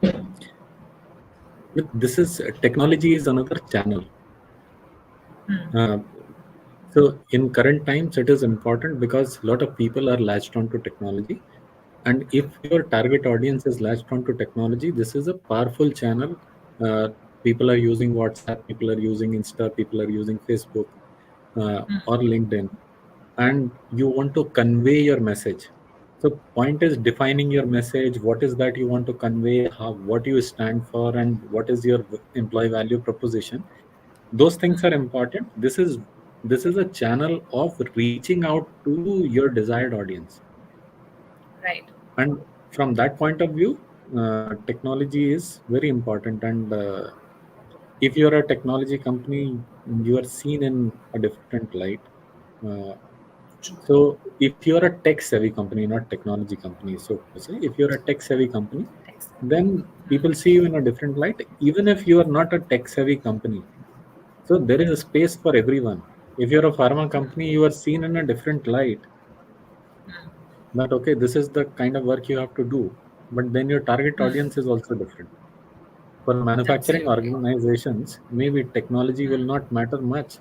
Look, this is technology is another channel. Uh, so in current times, it is important because a lot of people are latched onto technology. And if your target audience is latched onto technology, this is a powerful channel. People are using WhatsApp, people are using Insta, people are using Facebook or LinkedIn, and you want to convey your message. So point is defining your message. What is that you want to convey? How, what you stand for, and what is your employee value proposition? Those things are important. This is a channel of reaching out to your desired audience. Right. And from that point of view, technology is very important. And if you're a technology company, you are seen in a different light. Uh, so if you're a tech savvy company, not technology company, so to say, if you're a tech savvy company, Thanks. then people see you in a different light. Even if you are not a tech savvy company, so there is a space for everyone. If you're a pharma company, you are seen in a different light. That okay, this is the kind of work you have to do. But then your target audience is also different. For manufacturing Absolutely. organizations, maybe technology will not matter much.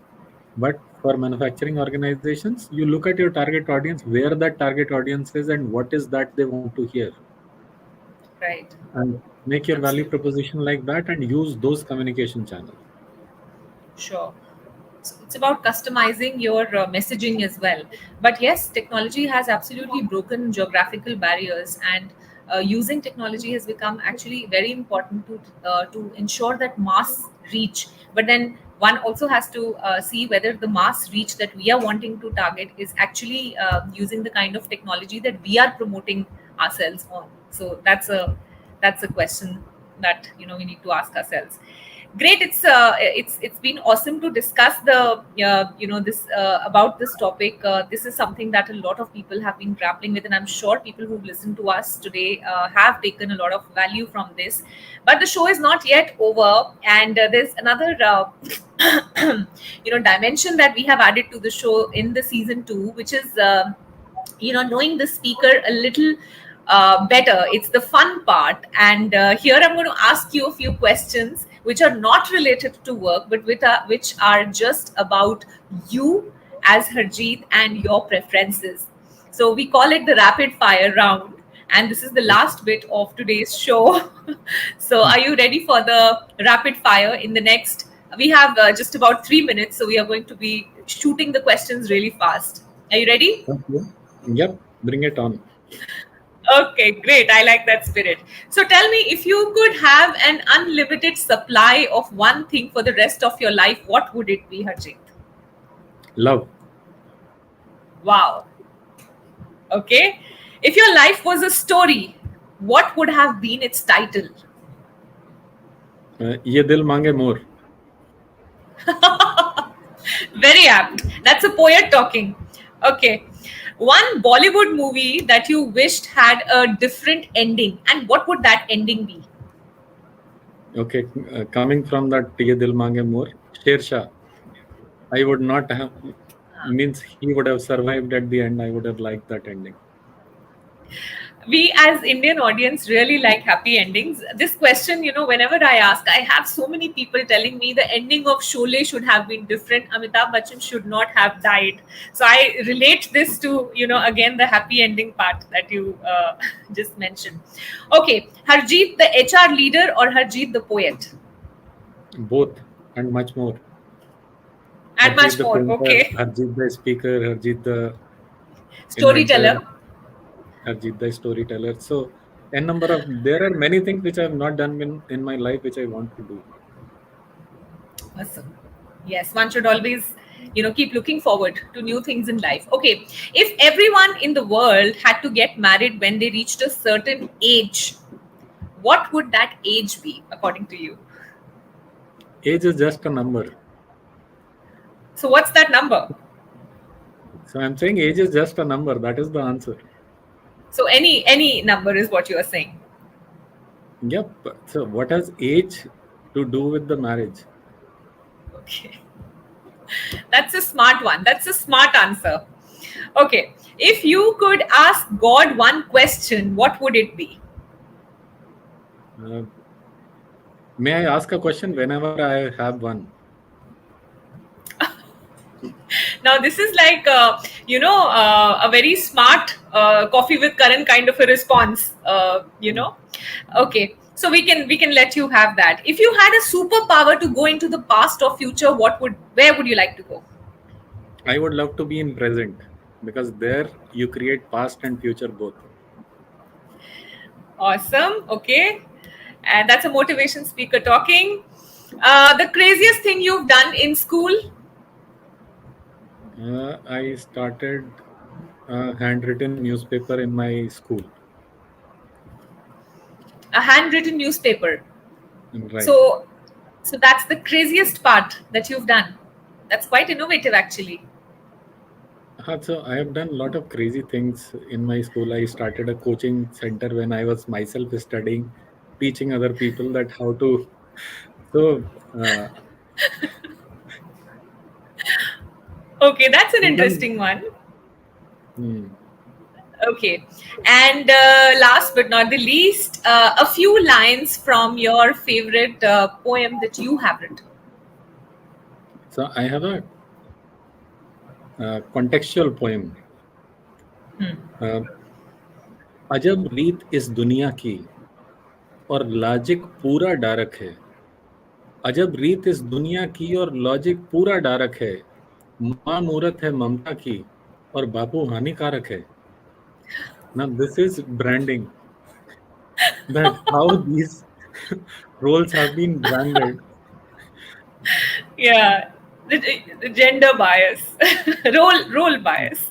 But for manufacturing organizations, you look at your target audience, where that target audience is, and what is that they want to hear, Right. and make your value Absolutely. proposition like that, and use those communication channels. Sure. So it's about customizing your messaging as well. But yes, technology has absolutely broken geographical barriers, and using technology has become actually very important to ensure that mass reach. But then one also has to see whether the mass reach that we are wanting to target is actually using the kind of technology that we are promoting ourselves on. So that's a question that we need to ask ourselves. Great. It's been awesome to discuss the this about this topic. This is something that a lot of people have been grappling with, and I'm sure people who've listened to us today have taken a lot of value from this. But the show is not yet over, and there's another dimension that we have added to the show in the season 2, which is knowing the speaker a little better. It's the fun part, and here I'm going to ask you a few questions which are not related to work, but which are just about you as Harjeet and your preferences. So we call it the rapid fire round, and this is the last bit of today's show. So are you ready for the rapid fire? In the next, we have just about 3 minutes, so we are going to be shooting the questions really fast. Are you ready? Okay. Yep, bring it on. Okay, great. I like that spirit. So tell me, if you could have an unlimited supply of one thing for the rest of your life, what would it be, Harjeet? Love. Wow. Okay. If your life was a story, what would have been its title? Ye dil mange more. Very apt. That's a poet talking. Okay. One Bollywood movie that you wished had a different ending, and what would that ending be? Okay, coming from that Ye Dil Mange More, Sher Shah, I would not have, means he would have survived at the end. I would have liked that ending. We as Indian audience really like happy endings. This question, whenever I ask, I have so many people telling me the ending of Sholay should have been different. Amitabh Bachchan should not have died. So I relate this to, again, the happy ending part that you just mentioned. Okay, Harjeet the HR leader or Harjeet the poet? Both and much more. And Harjeet much the more. painter, Okay. Harjeet the speaker, Harjeet the inventor, Storyteller. Harjeet the storyteller. So, n number of, there are many things which I have not done in my life which I want to do. Awesome. Yes, one should always, keep looking forward to new things in life. Okay, if everyone in the world had to get married when they reached a certain age, what would that age be, according to you? Age is just a number. So, what's that number? So, I'm saying age is just a number. That is the answer. So, any number is what you are saying. Yep. So, what has age to do with the marriage? Okay, that's a smart one. That's a smart answer. Okay, if you could ask God one question, what would it be? Uh, may I ask a question whenever I have one? Now this is like a very smart coffee with Karan kind of a response. Okay, so we can let you have that. If you had a superpower to go into the past or future, where would you like to go? I would love to be in present because there you create past and future both. Awesome. Okay. And that's a motivation speaker talking. The craziest thing you've done in school? I started a handwritten newspaper in my school. A handwritten newspaper. Right. So, so that's the craziest part that you've done. That's quite innovative, actually. So I have done a lot of crazy things in my school. I started a coaching center when I was myself studying, teaching other people that how to. So Okay, that's an I've done. interesting one. Hmm. Okay. And last but not the least, a few lines from your favorite poem that you have written. So I have a contextual poem. Uh, अजब रीत इस दुनिया की और logic पूरा dark है. अजब रीत इस दुनिया की और लॉजिक पूरा डार्क है. माँ मूरत है ममता की और बापू हानिकारक है. Now this is branding, that how these roles have been branded. Yeah, the gender bias, role bias.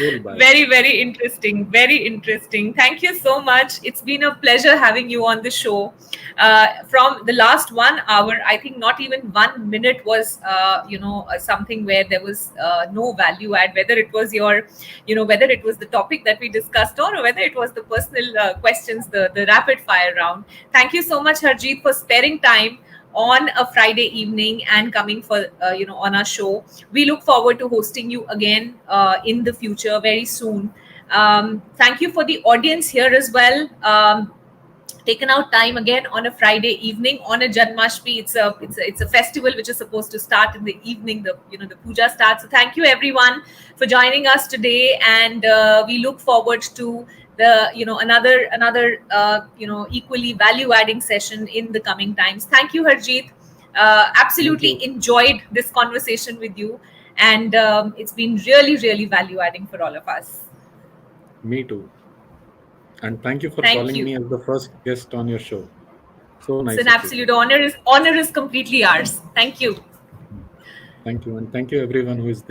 Role bias. Very interesting. Very interesting. Thank you so much. It's been a pleasure having you on the show. From the last 1 hour, I think not even 1 minute was, something where there was no value add. Whether it was whether it was the topic that we discussed on, or whether it was the personal questions, the rapid fire round. Thank you so much, Harjeet, for sparing time on a Friday evening and coming for on our show. We look forward to hosting you again in the future very soon. Thank you for the audience here as well. Taken out time again on a Friday evening on a Janmashtami. It's a festival which is supposed to start in the evening. The puja starts. So thank you everyone for joining us today, and we look forward to the another equally value adding session in the coming times. Thank you, Harjeet. Thank Absolutely you. enjoyed this conversation with you, and it's been really value adding for all of us. Me too. And thank you for Thank calling you. me as the first guest on your show. So It's nice an of you. absolute honor. Honor is completely ours. Thank you. Thank you. And thank you everyone who is there.